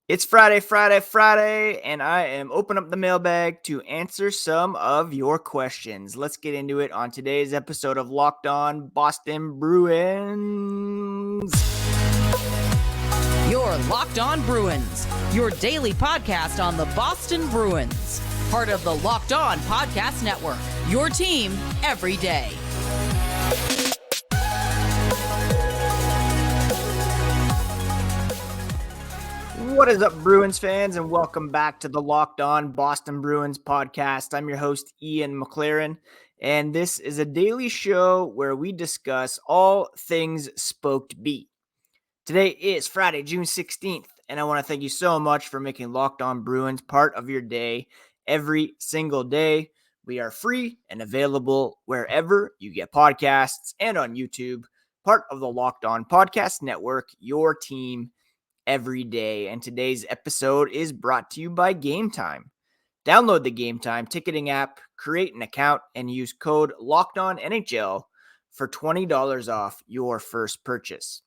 It's Friday, and I am opening up the mailbag to answer some of your questions. Let's get into it on today's episode of Locked On Boston Bruins. You're Locked On Bruins, your daily podcast on the Boston Bruins. Part of the Locked On Podcast Network, your team every day. What is up, Bruins fans, and welcome back to the Locked On Boston Bruins podcast. I'm your host, Ian McLren, and this is a daily show where we discuss all things Spoked B. Today is Friday, June 16th, and I want to thank you so much for making Locked On Bruins part of your day every single day. We are free and available wherever you get podcasts and on YouTube, part of the Locked On Podcast Network, your team every day. And today's episode is brought to you by GameTime. Download the GameTime ticketing app, create an account, and use code LOCKEDONNHL for $20 off your first purchase.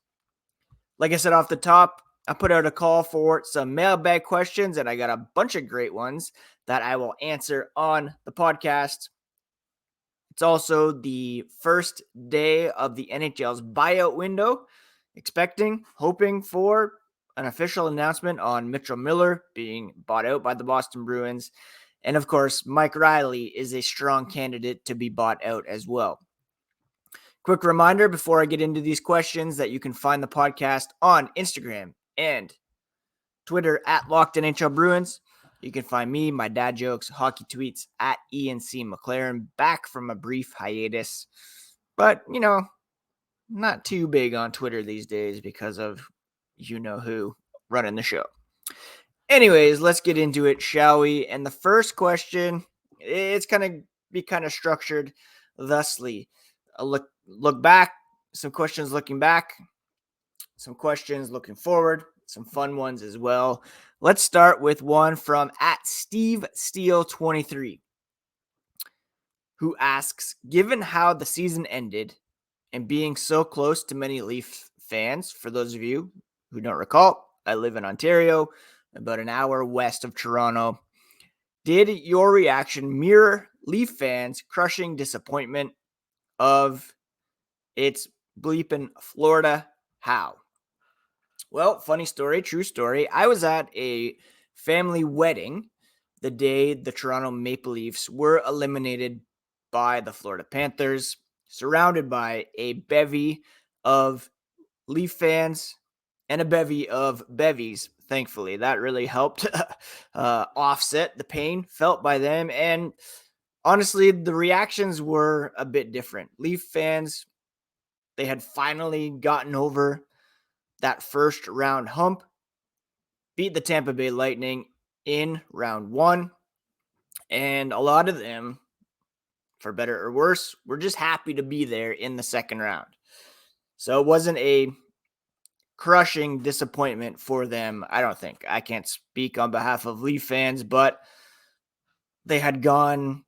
Like I said off the top, I put out a call for some mailbag questions, and I got a bunch of great ones that I will answer on the podcast. It's also the first day of the NHL's buyout window. Hoping for an official announcement on Mitchell Miller being bought out by the Boston Bruins. And of course, Mike Riley is a strong candidate to be bought out as well. Quick reminder before I get into these questions that you can find the podcast on Instagram and Twitter at Locked NHL Bruins. You can find me, my dad jokes, hockey tweets at Ian C. McLaren, back from a brief hiatus. But, not too big on Twitter these days because of you-know-who running the show. Anyways, let's get into it, shall we? And the first question, it's going to be structured thusly. A look back, some questions looking back, some questions looking forward, some fun ones as well. Let's start with one from at Steve Steele 23, who asks, given how the season ended and being so close to many Leaf fans, for those of you who don't recall, I live in Ontario, about an hour west of Toronto. Did your reaction mirror Leaf fans' crushing disappointment of it's bleeping Florida? How? Well, funny story, true story. I was at a family wedding the day the Toronto Maple Leafs were eliminated by the Florida Panthers, surrounded by a bevy of Leaf fans and a bevy of bevies. Thankfully, that really helped offset the pain felt by them. And honestly, the reactions were a bit different. Leaf fans, they had finally gotten over that first round hump, beat the Tampa Bay Lightning in round one. And a lot of them, for better or worse, were just happy to be there in the second round. So it wasn't a crushing disappointment for them, I don't think. I can't speak on behalf of Leaf fans, but they had gone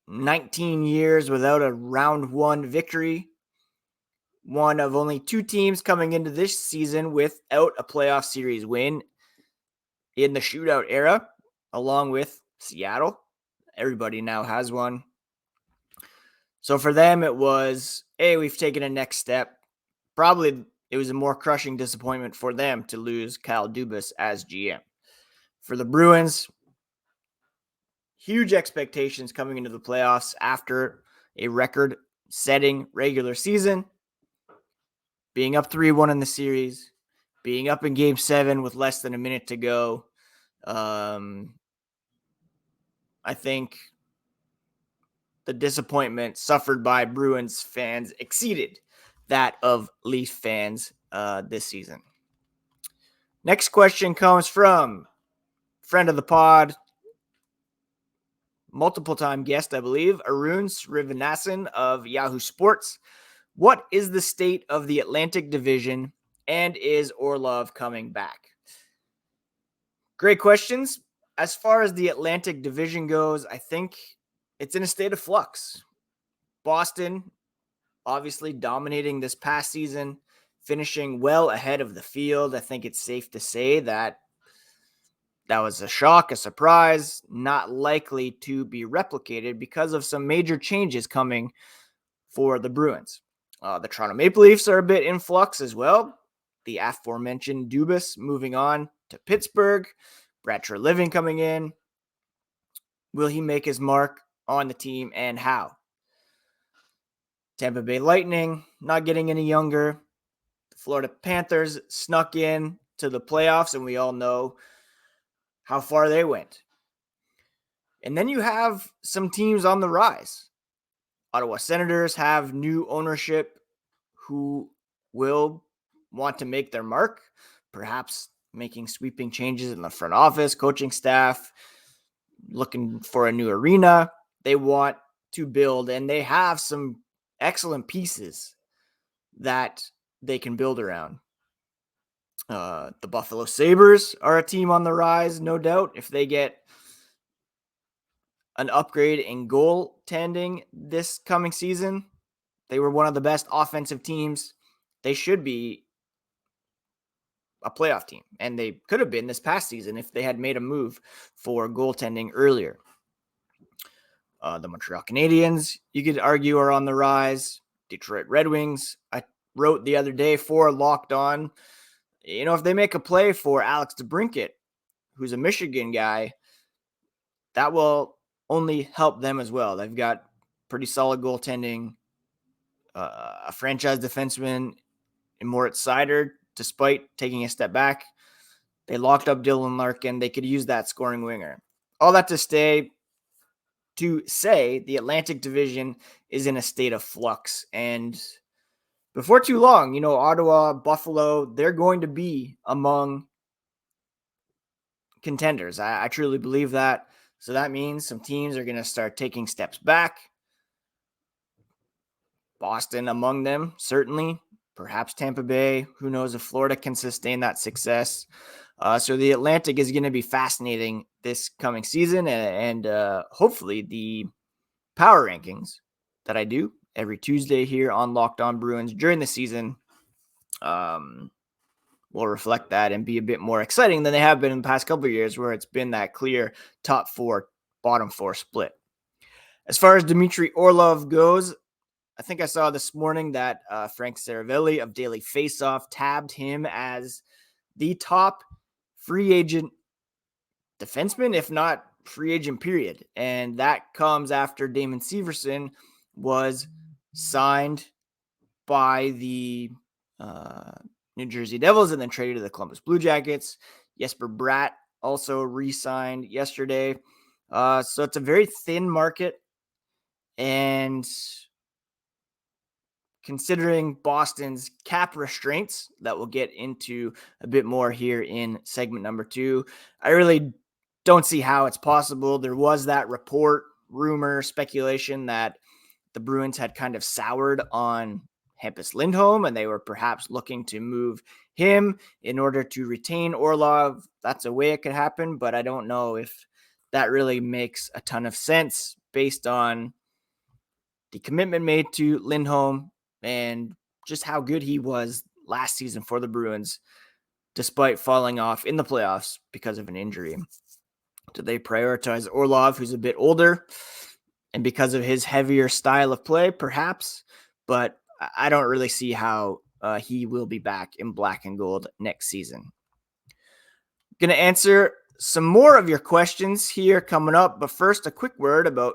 19 years without a round one victory. One of only two teams coming into this season without a playoff series win in the shootout era, along with Seattle. Everybody now has one. So for them, it was, hey, we've taken a next step. Probably it was a more crushing disappointment for them to lose Kyle Dubas as GM. For the Bruins, huge expectations coming into the playoffs after a record-setting regular season, being up 3-1 in the series, being up in Game 7 with less than a minute to go. I think the disappointment suffered by Bruins fans exceeded that of Leaf fans this season. Next question comes from friend of the pod, multiple-time guest, I believe, Arun Srivanasan of Yahoo Sports. What is the state of the Atlantic Division, and is Orlov coming back? Great questions. As far as the Atlantic Division goes, I think it's in a state of flux. Boston, obviously dominating this past season, finishing well ahead of the field. I think it's safe to say that That was a shock, a surprise, not likely to be replicated because of some major changes coming for the Bruins. The Toronto Maple Leafs are a bit in flux as well. The aforementioned Dubas moving on to Pittsburgh, Brad Treliving coming in. Will he make his mark on the team, and how? Tampa Bay Lightning not getting any younger. The Florida Panthers snuck in to the playoffs, and we all know how far they went. And then you have some teams on the rise. Ottawa Senators have new ownership who will want to make their mark, perhaps making sweeping changes in the front office, coaching staff, looking for a new arena. They want to build, and they have some excellent pieces that they can build around. The Buffalo Sabres are a team on the rise, no doubt. If they get an upgrade in goaltending this coming season, they were one of the best offensive teams. They should be a playoff team, and they could have been this past season if they had made a move for goaltending earlier. The Montreal Canadiens, you could argue, are on the rise. Detroit Red Wings, I wrote the other day for Locked On, if they make a play for Alex DeBrincat, who's a Michigan guy, that will only help them as well. They've got pretty solid goaltending, a franchise defenseman in Moritz Seider, despite taking a step back. They locked up Dylan Larkin. They could use that scoring winger. All that to say the Atlantic Division is in a state of flux. And before too long, Ottawa, Buffalo, they're going to be among contenders. I truly believe that. So that means some teams are going to start taking steps back. Boston among them, certainly. Perhaps Tampa Bay. Who knows if Florida can sustain that success. So the Atlantic is going to be fascinating this coming season. And hopefully the power rankings that I do every Tuesday here on Locked On Bruins during the season will reflect that and be a bit more exciting than they have been in the past couple of years, where it's been that clear top four, bottom four split. As far as Dmitry Orlov goes, I think I saw this morning that Frank Saravelli of Daily Faceoff tabbed him as the top free agent defenseman, if not free agent period. And that comes after Damon Severson was signed by the New Jersey Devils and then traded to the Columbus Blue Jackets. Jesper Bratt also re-signed yesterday. So it's a very thin market. And considering Boston's cap restraints that we'll get into a bit more here in segment number 2, I really don't see how it's possible. There was that report, rumor, speculation that the Bruins had kind of soured on Hampus Lindholm, and they were perhaps looking to move him in order to retain Orlov. That's a way it could happen, but I don't know if that really makes a ton of sense based on the commitment made to Lindholm and just how good he was last season for the Bruins, despite falling off in the playoffs because of an injury. Do they prioritize Orlov, who's a bit older, and because of his heavier style of play, perhaps? But I don't really see how he will be back in black and gold next season. Going to answer some more of your questions here coming up, but first, a quick word about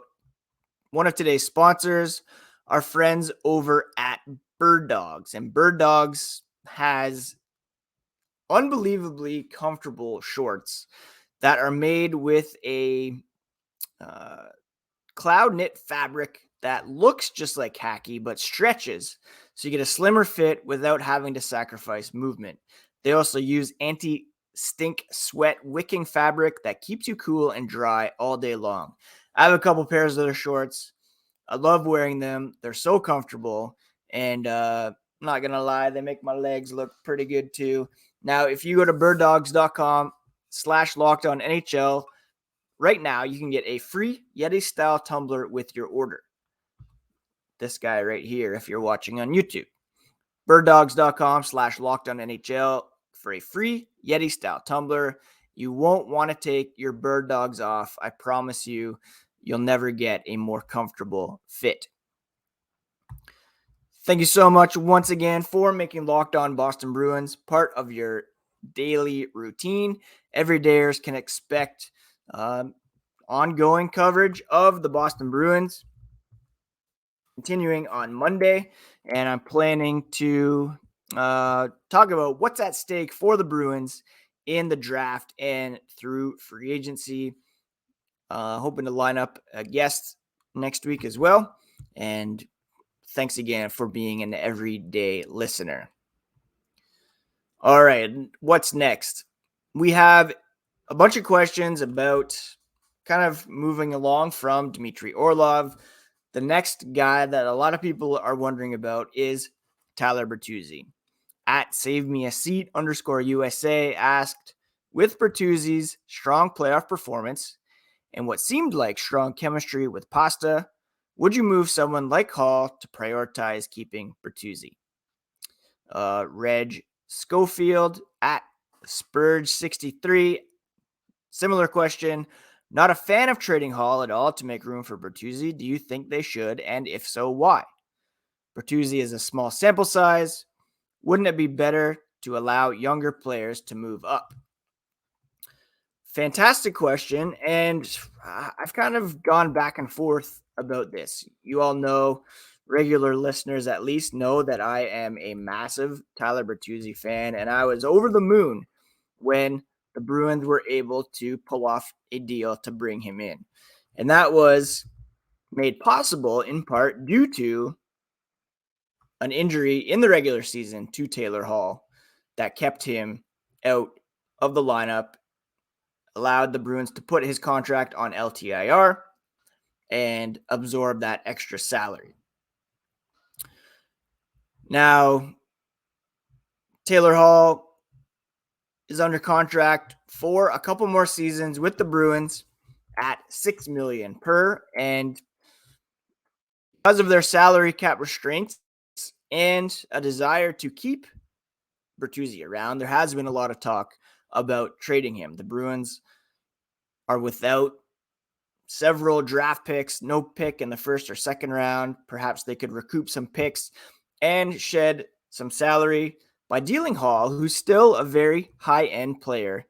one of today's sponsors, our friends over at Bird Dogs. And Bird Dogs has unbelievably comfortable shorts that are made with a cloud knit fabric that looks just like khaki but stretches, so you get a slimmer fit without having to sacrifice movement. They also use anti-stink sweat wicking fabric that keeps you cool and dry all day long. I have a couple pairs of their shorts. I love wearing them. They're so comfortable, and I'm not gonna lie, they make my legs look pretty good too. Now, if you go to birddogs.com/lockedonnhl right now, you can get a free Yeti-style tumbler with your order. This guy right here, if you're watching on YouTube. birddogs.com/lockedonnhl for a free Yeti-style tumbler. You won't want to take your bird dogs off. I promise you, you'll never get a more comfortable fit. Thank you so much once again for making Locked On Boston Bruins part of your daily routine. Everydayers can expect ongoing coverage of the Boston Bruins continuing on Monday, and I'm planning to talk about what's at stake for the Bruins in the draft and through free agency. Hoping to line up a guest next week as well. And thanks again for being an everyday listener. All right, what's next? We have a bunch of questions about kind of moving along from Dmitry Orlov. The next guy that a lot of people are wondering about is Tyler Bertuzzi. At Save Me a Seat _USA asked, with Bertuzzi's strong playoff performance and what seemed like strong chemistry with Pasta, would you move someone like Hall to prioritize keeping Bertuzzi? Reg Schofield at Spurge63, similar question. Not a fan of trading Hall at all to make room for Bertuzzi. Do you think they should? And if so, why? Bertuzzi is a small sample size. Wouldn't it be better to allow younger players to move up? Fantastic question. And I've kind of gone back and forth about this. You all know, regular listeners at least know that I am a massive Tyler Bertuzzi fan, and I was over the moon when the Bruins were able to pull off a deal to bring him in. And that was made possible in part due to an injury in the regular season to Taylor Hall that kept him out of the lineup, allowed the Bruins to put his contract on LTIR and absorb that extra salary. Now, Taylor Hall is under contract for a couple more seasons with the Bruins at $6 million per, and because of their salary cap restraints and a desire to keep Bertuzzi around, there has been a lot of talk about trading him. The Bruins are without several draft picks, no pick in the first or second round. Perhaps they could recoup some picks and shed some salary by dealing Hall, who's still a very high-end player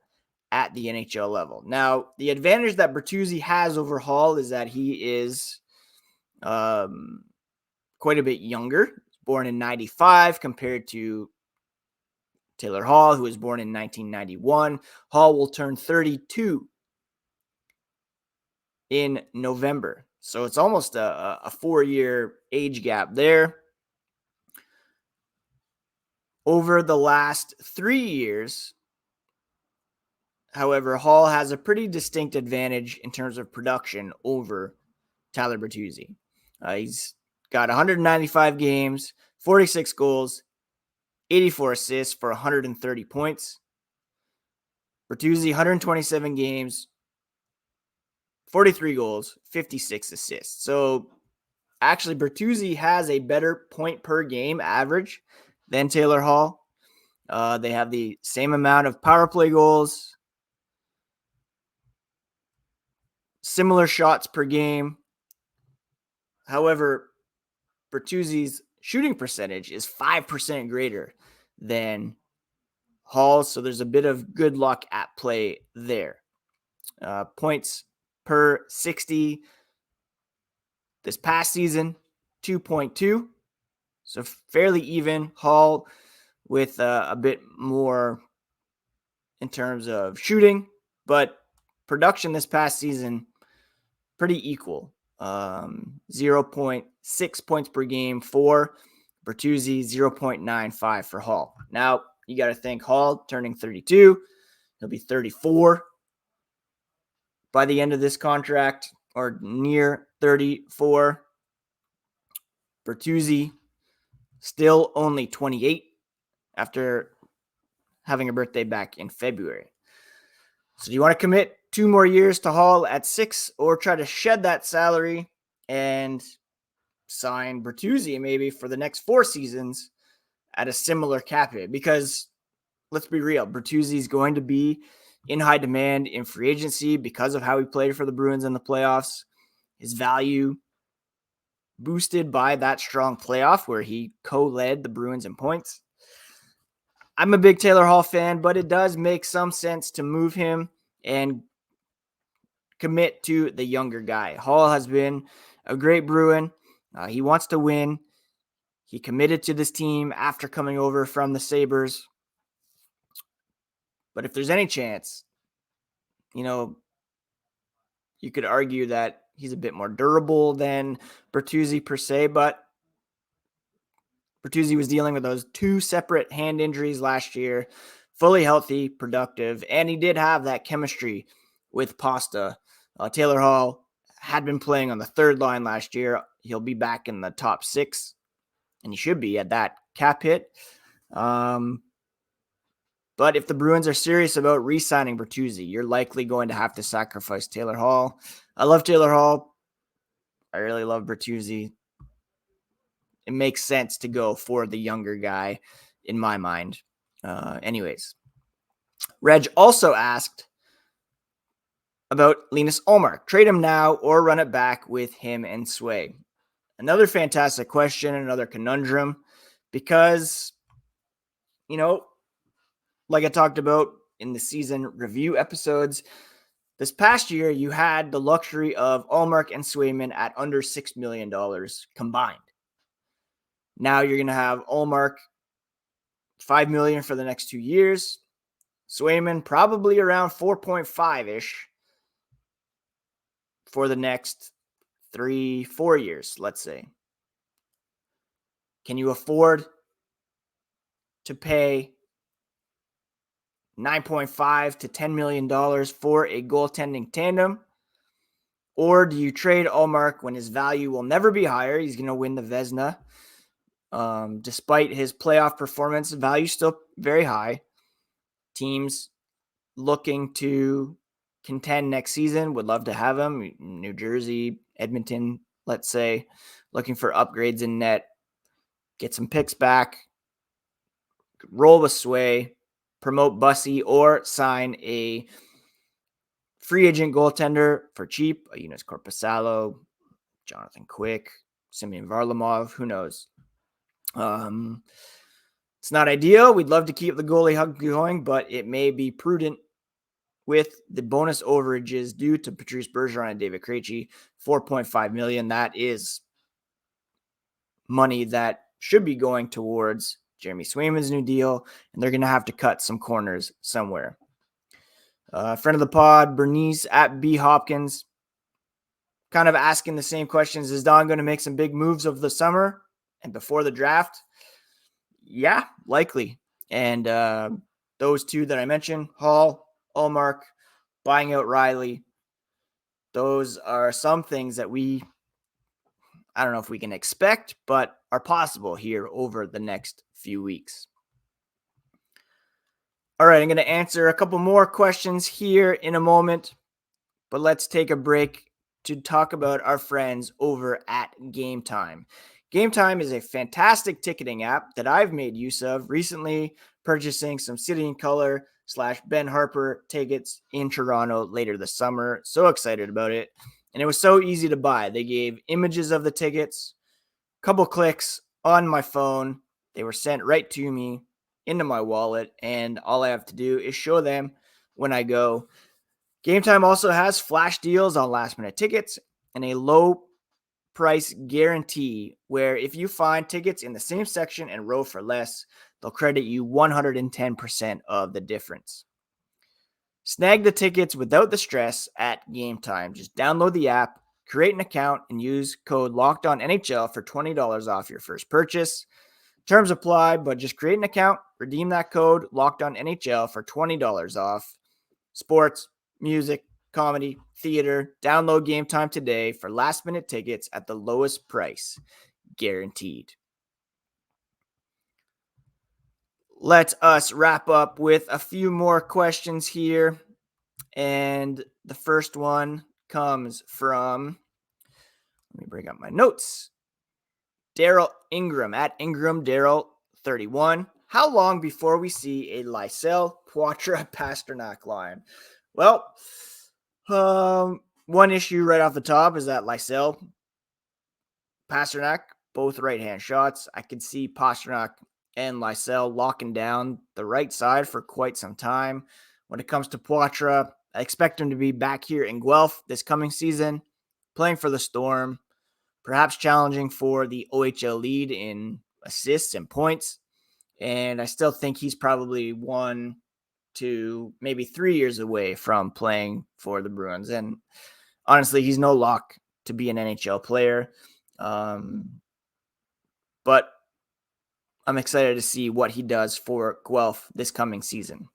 at the NHL level. Now, the advantage that Bertuzzi has over Hall is that he is quite a bit younger, born in 95 compared to Taylor Hall, who was born in 1991. Hall will turn 32 in November. So it's almost a 4-year age gap there. Over the last 3 years, however, Hall has a pretty distinct advantage in terms of production over Tyler Bertuzzi. He's got 195 games, 46 goals, 84 assists for 130 points. Bertuzzi, 127 games, 43 goals, 56 assists. So actually, Bertuzzi has a better point per game average than Taylor Hall. They have the same amount of power play goals, similar shots per game. However, Bertuzzi's shooting percentage is 5% greater than Hall's, so there's a bit of good luck at play there. Points per 60 this past season, 2.2. So fairly even. Hall with a bit more in terms of shooting, but production this past season, pretty equal. 0.6 points per game for Bertuzzi, 0.95 for Hall. Now, you got to think Hall turning 32. He'll be 34 by the end of this contract, or near 34. Bertuzzi still only 28 after having a birthday back in February. So do you want to commit 2 more years to Hall at 6, or try to shed that salary and sign Bertuzzi maybe for the next 4 seasons at a similar cap hit? Because let's be real, Bertuzzi is going to be in high demand in free agency because of how he played for the Bruins in the playoffs. His value boosted by that strong playoff where he co-led the Bruins in points. I'm a big Taylor Hall fan, but it does make some sense to move him and commit to the younger guy. Hall has been a great Bruin. He wants to win. He committed to this team after coming over from the Sabres. But if there's any chance, you could argue that he's a bit more durable than Bertuzzi per se, but Bertuzzi was dealing with those 2 separate hand injuries last year, fully healthy, productive, and he did have that chemistry with Pasta. Taylor Hall had been playing on the third line last year. He'll be back in the top 6, and he should be at that cap hit. But if the Bruins are serious about re-signing Bertuzzi, you're likely going to have to sacrifice Taylor Hall. I love Taylor Hall. I really love Bertuzzi. It makes sense to go for the younger guy in my mind. Anyways, Reg also asked about Linus Ulmark. Trade him now or run it back with him and Sway. Another fantastic question, another conundrum, because, like I talked about in the season review episodes, this past year you had the luxury of Ulmark and Swayman at under $6 million combined. Now you're going to have Ulmark $5 million for the next 2 years. Swayman probably around 4.5-ish for the next 3-4 years, let's say. Can you afford to pay $9.5 to $10 million for a goaltending tandem? Or do you trade Ulmark when his value will never be higher? He's going to win the Vezina. Despite his playoff performance, value still very high. Teams looking to contend next season would love to have him. New Jersey, Edmonton, let's say, looking for upgrades in net, get some picks back, roll with Sway, promote Bussy, or sign a free agent goaltender for cheap, a Eunice Korpisalo, Jonathan Quick, Semyon Varlamov, who knows? It's not ideal. We'd love to keep the goalie hug going, but it may be prudent with the bonus overages due to Patrice Bergeron and David Krejci, $4.5 million. That is money that should be going towards Jeremy Swayman's new deal, and they're going to have to cut some corners somewhere. Friend of the pod, Bernice at B Hopkins, kind of asking the same questions. Is Don going to make some big moves over the summer and before the draft? Yeah, likely. And those two that I mentioned, Hall, Ulmark, buying out Riley, those are some things that I don't know if we can expect, but are possible here over the next few weeks. All right, I'm going to answer a couple more questions here in a moment, but let's take a break to talk about our friends over at GameTime. GameTime is a fantastic ticketing app that I've made use of recently, purchasing some City and Color / Ben Harper tickets in Toronto later this summer. So excited about it. And it was so easy to buy. They gave images of the tickets, couple clicks on my phone. They were sent right to me into my wallet, and all I have to do is show them when I go. GameTime also has flash deals on last-minute tickets and a low price guarantee where if you find tickets in the same section and row for less, they'll credit you 110% of the difference. Snag the tickets without the stress at GameTime. Just download the app, create an account, and use code LOCKEDONNHL for $20 off your first purchase. Terms apply, but just create an account, redeem that code LOCKEDONNHL for $20 off. Sports, music, comedy, theater. Download GameTime today for last-minute tickets at the lowest price, guaranteed. Let us wrap up with a few more questions here. And the first one comes from, let me bring up my notes. Daryl Ingram at Ingram Daryl 31. how long before we see a Lysell, Poitras, Pastrnak line? Well, one issue right off the top is that Lysell, Pastrnak, both right-hand shots. I could see Pastrnak and Lysell locking down the right side for quite some time. When it comes to Poitras, I expect him to be back here in Guelph this coming season, playing for the Storm, perhaps challenging for the OHL lead in assists and points. And I still think he's probably 1 to maybe 3 years away from playing for the Bruins. And honestly, he's no lock to be an NHL player. But I'm excited to see what he does for Guelph this coming season.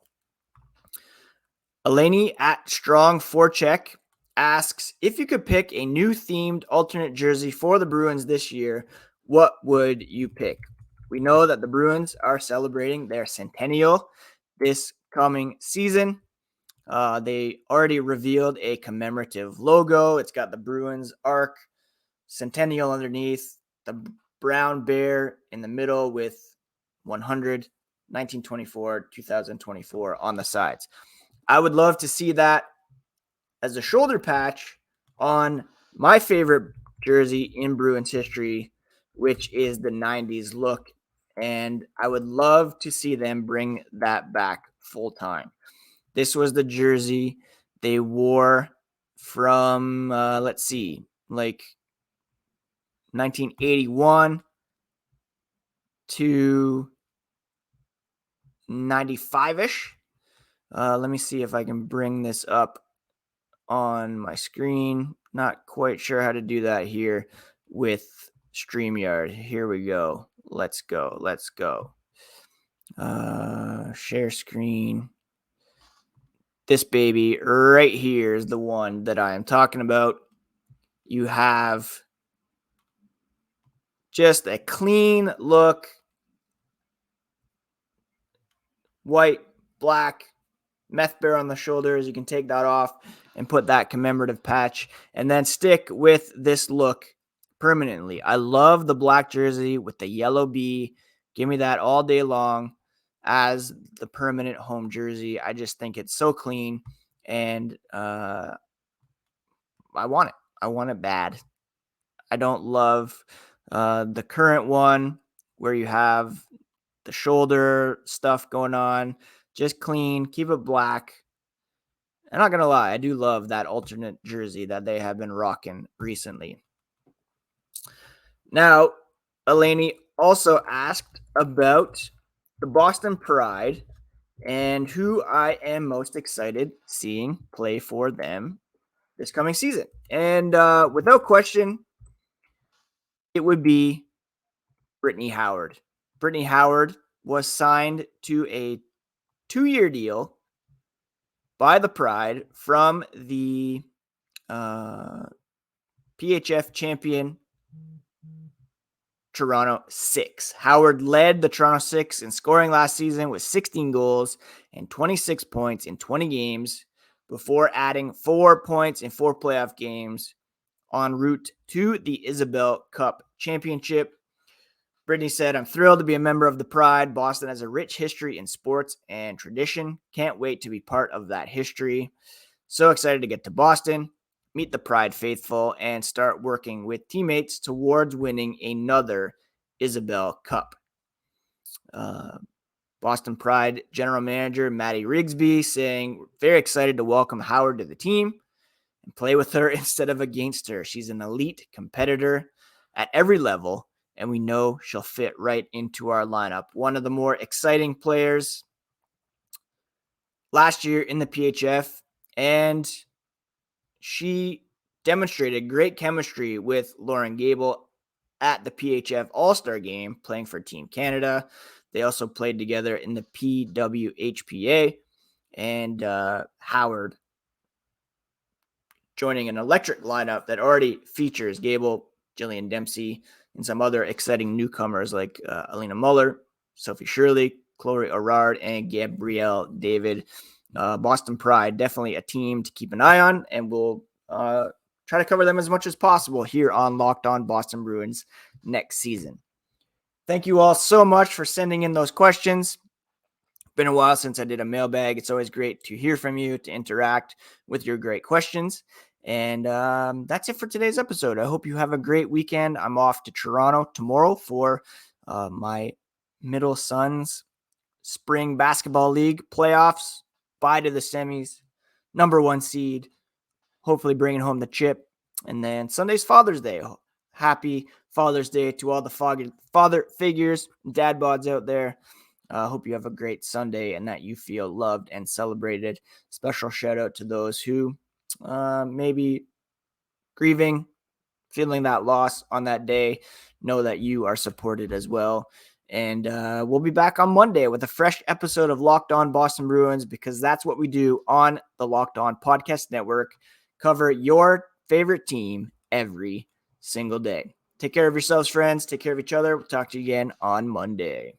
Eleni at Strong Forecheck asks, if you could pick a new themed alternate jersey for the Bruins this year, what would you pick? We know that the Bruins are celebrating their centennial this coming season. They already revealed a commemorative logo. It's got the Bruins arc, centennial underneath, the brown bear in the middle with 100, 1924, 2024 on the sides. I would love to see that as a shoulder patch on my favorite jersey in Bruins history, which is the 90s look. And I would love to see them bring that back full time. This was the jersey they wore from, like 1981 to 95-ish. Let me see if I can bring this up on my screen. Not quite sure how to do that here with StreamYard. Here we go. Let's go. Share screen. This baby right here is the one that I am talking about. You have just a clean look. White, black, meth bear on the shoulders. You can take that off and put that commemorative patch and then stick with this look permanently. I love the black jersey with the yellow B. Give me that all day long as the permanent home jersey. I just think it's so clean, and I want it. I want it bad. I don't love the current one where you have the shoulder stuff going on. Just clean, keep it black. I'm not going to lie, I do love that alternate jersey that they have been rocking recently. Now, Eleni also asked about the Boston Pride and who I am most excited seeing play for them this coming season. And without question, it would be Brittany Howard. Brittany Howard was signed to a 2-year deal by the Pride from the PHF champion Toronto Six. Howard led the Toronto Six in scoring last season with 16 goals and 26 points in 20 games before adding 4 points in 4 playoff games en route to the Isabel Cup Championship. Brittany said, I'm thrilled to be a member of the Pride. Boston has a rich history in sports and tradition. Can't wait to be part of that history. So excited to get to Boston, meet the Pride faithful, and start working with teammates towards winning another Isabel Cup. Boston Pride General Manager Maddie Rigsby saying, very excited to welcome Howard to the team and play with her instead of against her. She's an elite competitor at every level, and we know she'll fit right into our lineup. One of the more exciting players last year in the PHF, and she demonstrated great chemistry with Lauren Gable at the PHF All-Star Game, playing for Team Canada. They also played together in the PWHPA, and Howard joining an electric lineup that already features Gable, Jillian Dempsey, and some other exciting newcomers like Alina Muller, Sophie Shirley, Chloe Orard, and Gabrielle David. Boston Pride, definitely a team to keep an eye on, and we'll try to cover them as much as possible here on Locked On Boston Bruins next season. Thank you all so much for sending in those questions. Been a while since I did a mailbag. It's always great to hear from you, to interact with your great questions. And that's it for today's episode. I hope you have a great weekend. I'm off to Toronto tomorrow for my middle son's spring basketball league playoffs. Bye to the semis, number 1 seed, hopefully bringing home the chip. And then Sunday's Father's Day. Happy Father's Day to all the father figures, dad bods out there. Hope you have a great Sunday and that you feel loved and celebrated. Special shout out to those who maybe grieving, feeling that loss on that day. Know that you are supported as well. And we'll be back on Monday with a fresh episode of Locked On Boston Bruins, because that's what we do on the Locked On Podcast Network. Cover your favorite team every single day. Take care of yourselves, friends. Take care of each other. We'll talk to you again on Monday.